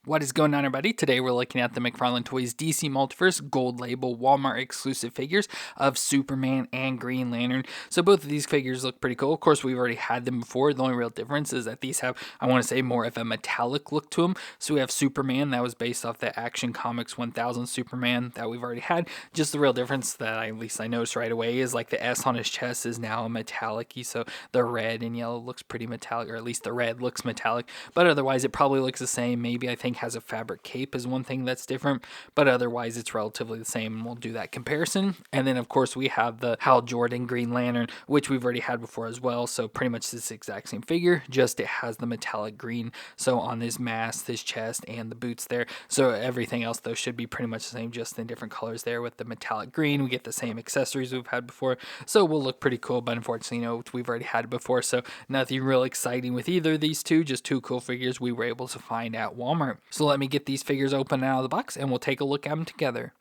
What is going on, everybody? Today we're looking at the McFarlane Toys DC Multiverse Gold Label Walmart exclusive figures of Superman and Green Lantern. So both of these figures look pretty cool. Of course, we've already had them before. The only real difference is that these have, I want to say, more of a metallic look to them. So we have Superman that was based off the Action Comics 1000 Superman that we've already had. Just the real difference that at least I noticed right away is like the S on his chest is now a metallic-y. So the red and yellow looks pretty metallic, or at least the red looks metallic. But otherwise, it probably looks the same. Maybe I think has a fabric cape is one thing that's different, but otherwise it's relatively the same, and we'll do that comparison. And then of course we have the Hal Jordan Green Lantern, which we've already had before as well, so pretty much this exact same figure, just it has the metallic green so on his mask, his chest, and the boots there. So everything else though should be pretty much the same, just in different colors there. With the metallic green we get the same accessories we've had before, so will look pretty cool. But unfortunately, we've already had it before, so nothing real exciting with either of these two, just two cool figures we were able to find at Walmart. So let me get these figures open out of the box and we'll take a look at them together.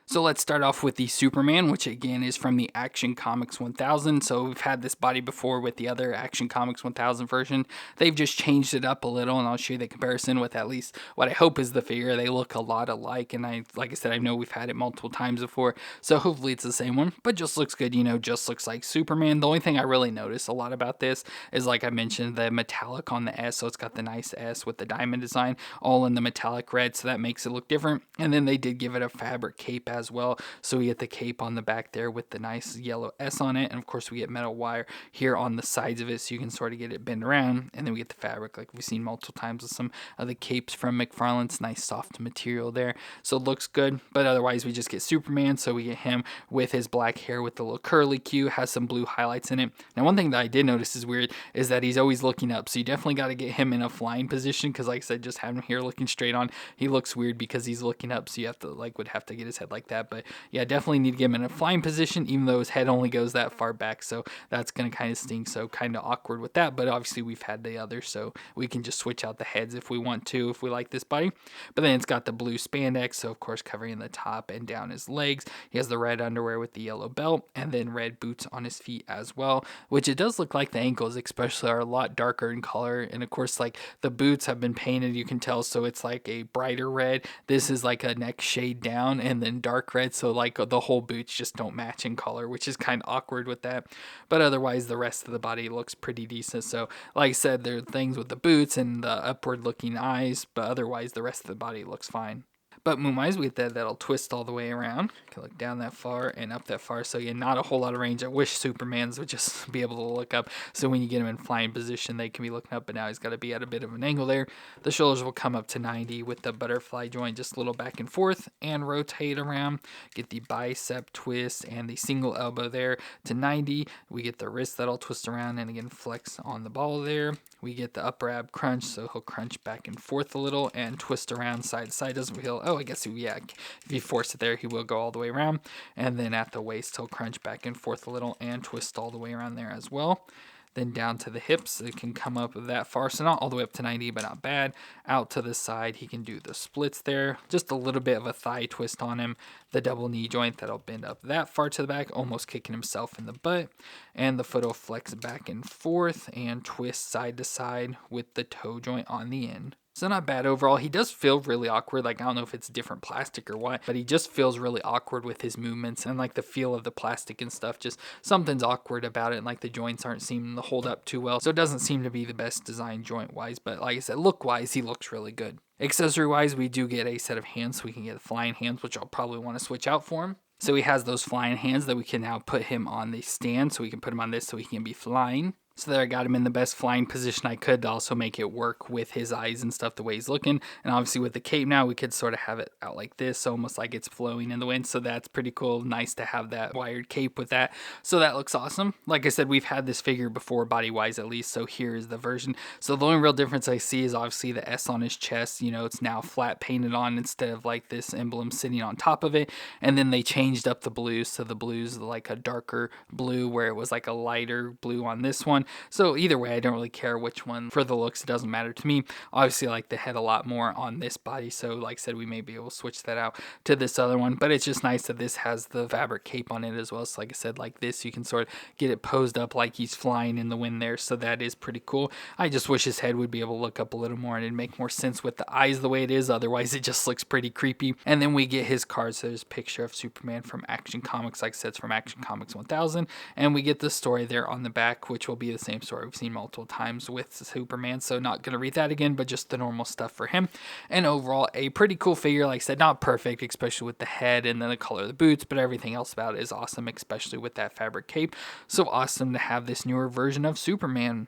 So let's start off with the Superman, which again is from the Action Comics 1000. So we've had this body before with the other Action Comics 1000 version. They've just changed it up a little, and I'll show you the comparison with at least what I hope is the figure. They look a lot alike, and like I said, I know we've had it multiple times before, so hopefully it's the same one, but just looks good, just looks like Superman. The only thing I really notice a lot about this is, like I mentioned, the metallic on the S, so it's got the nice S with the diamond design, all in the metallic red, so that makes it look different. And then they did give it a fabric cape as well, so we get the cape on the back there with the nice yellow S on it, and of course we get metal wire here on the sides of it so you can sort of get it bent around. And then we get the fabric like we've seen multiple times with some of the capes from McFarlane's, nice soft material there, so it looks good. But otherwise we just get Superman, so we get him with his black hair with the little curly Q, has some blue highlights in it. Now one thing that I did notice is weird is that he's always looking up, so you definitely got to get him in a flying position, because like I said, just having him here looking straight on, he looks weird because he's looking up, so you have to would have to get his head like that. But yeah, definitely need to get him in a flying position, even though his head only goes that far back, so that's going to kind of stink, so kind of awkward with that. But obviously we've had the other, so we can just switch out the heads if we want to, if we like this body. But then it's got the blue spandex, so of course covering the top and down his legs. He has the red underwear with the yellow belt, and then red boots on his feet as well, which it does look like the ankles especially are a lot darker in color. And of course, like, the boots have been painted, you can tell, so it's like a brighter red. This is like a next shade down and then dark red, so like the whole boots just don't match in color, which is kind of awkward with that. But otherwise the rest of the body looks pretty decent. So like I said, there are things with the boots and the upward looking eyes, but otherwise the rest of the body looks fine. But moon-wise, we get that'll twist all the way around. You can look down that far and up that far. So yeah, not a whole lot of range. I wish Superman's would just be able to look up, so when you get him in flying position, they can be looking up, but now he's got to be at a bit of an angle there. The shoulders will come up to 90 with the butterfly joint, just a little back and forth, and rotate around. Get the bicep twist and the single elbow there to 90. We get the wrist that'll twist around and again flex on the ball there. We get the upper ab crunch, so he'll crunch back and forth a little and twist around side to side. Doesn't feel, I guess, yeah, if you force it there, he will go all the way around. And then at the waist, he'll crunch back and forth a little and twist all the way around there as well. Then down to the hips, it can come up that far, so not all the way up to 90, but not bad. Out to the side, he can do the splits there. Just a little bit of a thigh twist on him. The double knee joint that'll bend up that far to the back, almost kicking himself in the butt. And the foot will flex back and forth and twist side to side with the toe joint on the end. So not bad overall. He does feel really awkward. Like, I don't know if it's different plastic or what, but he just feels really awkward with his movements, and like the feel of the plastic and stuff, just something's awkward about it, and like the joints aren't seeming to hold up too well. So it doesn't seem to be the best design joint wise, but like I said, look wise, he looks really good. Accessory wise, we do get a set of hands, so we can get the flying hands, which I'll probably want to switch out for him. So he has those flying hands that we can now put him on the stand, so we can put him on this so he can be flying. So there I got him in the best flying position I could to also make it work with his eyes and stuff the way he's looking. And obviously with the cape now, we could sort of have it out like this, almost like it's flowing in the wind. So that's pretty cool. Nice to have that wired cape with that. So that looks awesome. Like I said, we've had this figure before, body-wise at least, so here is the version. So the only real difference I see is obviously the S on his chest. It's now flat painted on instead of like this emblem sitting on top of it. And then they changed up the blues, so the blues like a darker blue where it was like a lighter blue on this one. one. So either way, I don't really care which one. For the looks, it doesn't matter to me. Obviously, I like the head a lot more on this body, so like I said, we may be able to switch that out to this other one, but it's just nice that this has the fabric cape on it as well. So like I said, like this, you can sort of get it posed up like he's flying in the wind there, so that is pretty cool. I just wish his head would be able to look up a little more and it'd make more sense with the eyes the way it is, otherwise it just looks pretty creepy. And then we get his card, so there's a picture of Superman from Action Comics, like I said, it's from Action Comics 1000, and we get the story there on the back, which will be the same story we've seen multiple times with Superman, so not going to read that again, but just the normal stuff for him. And overall, a pretty cool figure. Like I said, not perfect, especially with the head and then the color of the boots, but everything else about it is awesome, especially with that fabric cape. So awesome to have this newer version of Superman.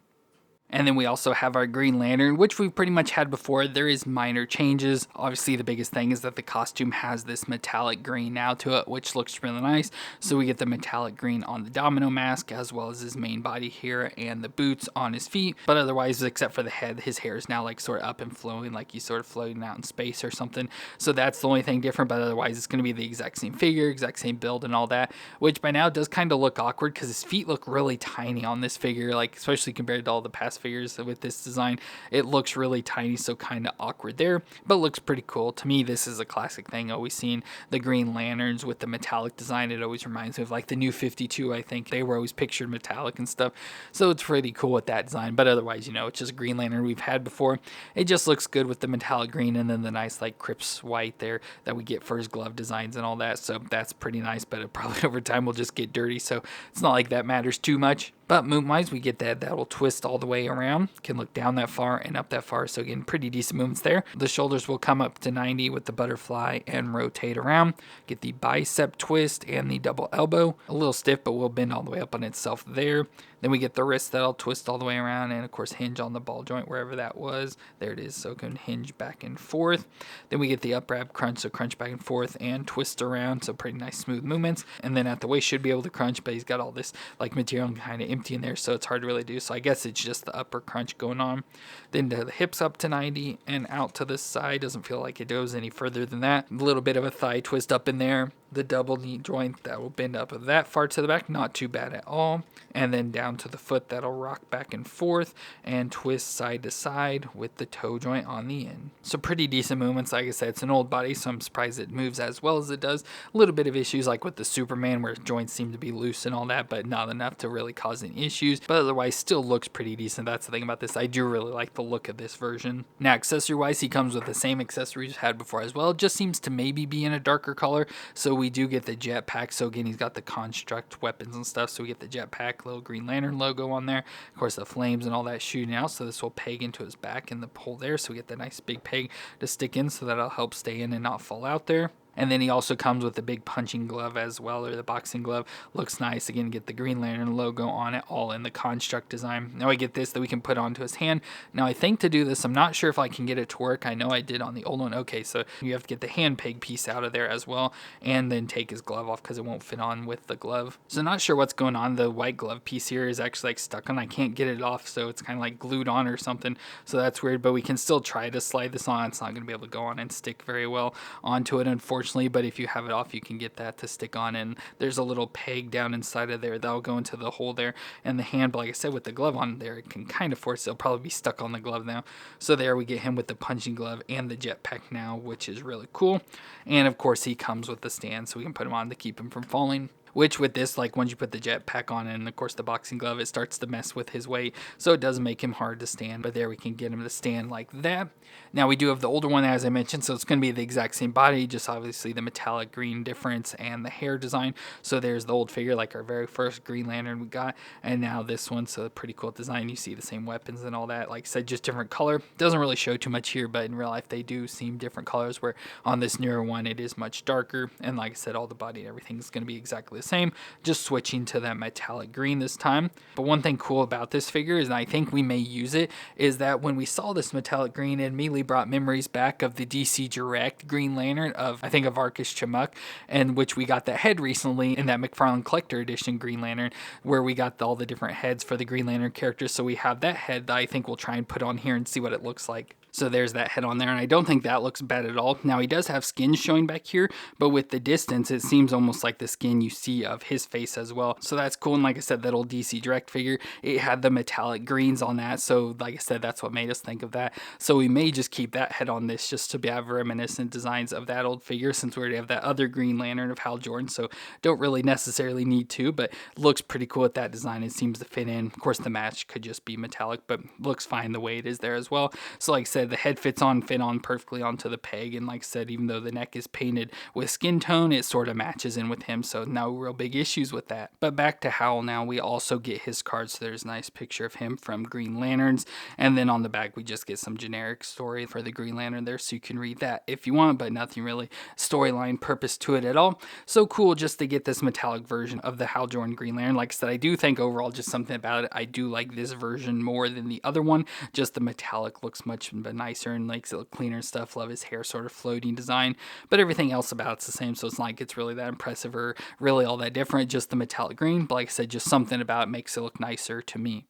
And then we also have our Green Lantern, which we've pretty much had before. There is minor changes. Obviously, the biggest thing is that the costume has this metallic green now to it, which looks really nice. So we get the metallic green on the domino mask, as well as his main body here and the boots on his feet. But otherwise, except for the head, his hair is now like sort of up and flowing, like he's sort of floating out in space or something. So that's the only thing different, but otherwise it's going to be the exact same figure, exact same build and all that, which by now does kind of look awkward because his feet look really tiny on this figure, like especially compared to all the past figures with this design. It looks really tiny, so kind of awkward there, but looks pretty cool. To me, this is a classic thing. Always seen the Green Lanterns with the metallic design. It always reminds me of like the New 52. I think they were always pictured metallic and stuff, so it's pretty cool with that design. But otherwise, you know, it's just Green Lantern we've had before. It just looks good with the metallic green and then the nice like Crips white there that we get for his glove designs and all that, so that's pretty nice. But it probably over time will just get dirty, so it's not like that matters too much. But movement-wise, we get that will twist all the way around, can look down that far and up that far, so again, pretty decent movements there. The shoulders will come up to 90 with the butterfly and rotate around. Get the bicep twist and the double elbow. A little stiff, but will bend all the way up on itself there. Then we get the wrist that'll twist all the way around and of course hinge on the ball joint wherever that was. There it is, so it can hinge back and forth. Then we get the up wrap crunch, so crunch back and forth and twist around, so pretty nice smooth movements. And then at the waist should be able to crunch, but he's got all this like material kind of empty in there, so it's hard to really do. So I guess it's just the upper crunch going on. Then the hips up to 90 and out to the side. Doesn't feel like it goes any further than that. A little bit of a thigh twist up in there. The double knee joint that will bend up that far to the back, not too bad at all. And then down to the foot that'll rock back and forth and twist side to side with the toe joint on the end. So pretty decent movements. Like I said, it's an old body, so I'm surprised it moves as well as it does. A little bit of issues like with the Superman where joints seem to be loose and all that, but not enough to really cause any issues. But otherwise still looks pretty decent. That's the thing about this. I do really like the look of this version. Now accessory wise, he comes with the same accessories we've had before as well. It just seems to maybe be in a darker color. So we do get the jetpack. So again, he's got the construct weapons and stuff. So we get the jetpack, little Green Lantern logo on there. Of course, the flames and all that shooting out. So this will peg into his back in the hole there. So we get the nice big peg to stick in, so that'll help stay in and not fall out there. And then he also comes with the big punching glove as well, or the boxing glove. Looks nice. Again, get the Green Lantern logo on it, all in the construct design. Now I get this that we can put onto his hand. Now I think to do this, I'm not sure if I can get it to work. I know I did on the old one. Okay, so you have to get the hand peg piece out of there as well, and then take his glove off because it won't fit on with the glove. So not sure what's going on. The white glove piece here is actually like stuck on. I can't get it off, so it's kind of like glued on or something. So that's weird, but we can still try to slide this on. It's not going to be able to go on and stick very well onto it, unfortunately, but if you have it off, you can get that to stick on, and there's a little peg down inside of there that'll go into the hole there, and the hand, but like I said, with the glove on there, it can kind of force it. It'll probably be stuck on the glove now. So there we get him with the punching glove and the jetpack now, which is really cool. And of course he comes with the stand, so we can put him on to keep him from falling. Which with this, like once you put the jetpack on and of course the boxing glove, it starts to mess with his weight. So it does make him hard to stand, but there we can get him to stand like that. Now we do have the older one, as I mentioned, so it's going to be the exact same body, just obviously the metallic green difference and the hair design. So there's the old figure, like our very first Green Lantern we got, and now this one, so pretty cool design. You see the same weapons and all that. Like I said, just different color. Doesn't really show too much here, but in real life they do seem different colors, where on this newer one it is much darker. And like I said, all the body and everything is going to be exactly the same, just switching to that metallic green this time. But one thing cool about this figure is, and I think we may use it, is that when we saw this metallic green, it immediately brought memories back of the DC Direct Green Lantern of, I think, of Arcus Chimuk, and which we got the head recently in that McFarlane Collector Edition Green Lantern, where we got all the different heads for the Green Lantern characters. So we have that head that I think we'll try and put on here and see what it looks like. So there's that head on there, and I don't think that looks bad at all. Now he does have skin showing back here, but with the distance, it seems almost like the skin you see of his face as well. So that's cool, and like I said, that old DC Direct figure, it had the metallic greens on that, so like I said, that's what made us think of that. So we may just keep that head on this just to have reminiscent designs of that old figure, since we already have that other Green Lantern of Hal Jordan, so don't really necessarily need to, but looks pretty cool with that design. It seems to fit in. Of course, the match could just be metallic, but looks fine the way it is there as well. So like I said, the head fit on perfectly onto the peg, and like I said, even though the neck is painted with skin tone, it sort of matches in with him, so no real big issues with that. But back to Hal now, we also get his card, so there's a nice picture of him from Green Lanterns, and then on the back we just get some generic story for the Green Lantern there, so you can read that if you want, but nothing really storyline purpose to it at all. So cool just to get this metallic version of the Hal Jordan Green Lantern. Like I said, I do think overall just something about it, I do like this version more than the other one. Just the metallic looks much nicer and makes it look cleaner and stuff. Love his hair sort of floating design, but everything else about it's the same, so it's not like it's really that impressive or really all that different. Just the metallic green, but like I said, just something about it makes it look nicer to me.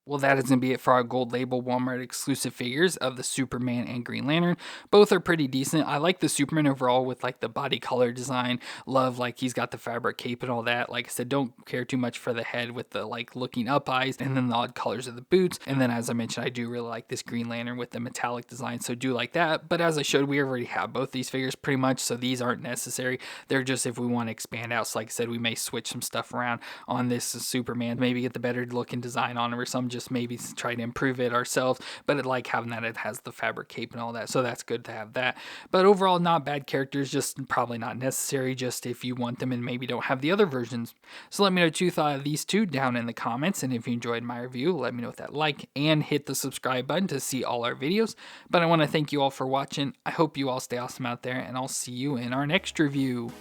Well, that is going to be it for our gold label Walmart exclusive figures of the Superman and Green Lantern. Both are pretty decent. I like the Superman overall with like the body color design. Love like he's got the fabric cape and all that. Like I said, don't care too much for the head with the like looking up eyes and then the odd colors of the boots. And then as I mentioned, I do really like this Green Lantern with the metallic design, so do like that. But as I showed, we already have both these figures pretty much, so these aren't necessary. They're just if we want to expand out. So like I said, we may switch some stuff around on this Superman, maybe get the better looking design on him or something, just maybe try to improve it ourselves. But it like having that, it has the fabric cape and all that, so that's good to have that. But overall, not bad characters, just probably not necessary, just if you want them and maybe don't have the other versions. So let me know what you thought of these two down in the comments, and if you enjoyed my review, let me know with that like and hit the subscribe button to see all our videos. But I want to thank you all for watching. I hope you all stay awesome out there, and I'll see you in our next review.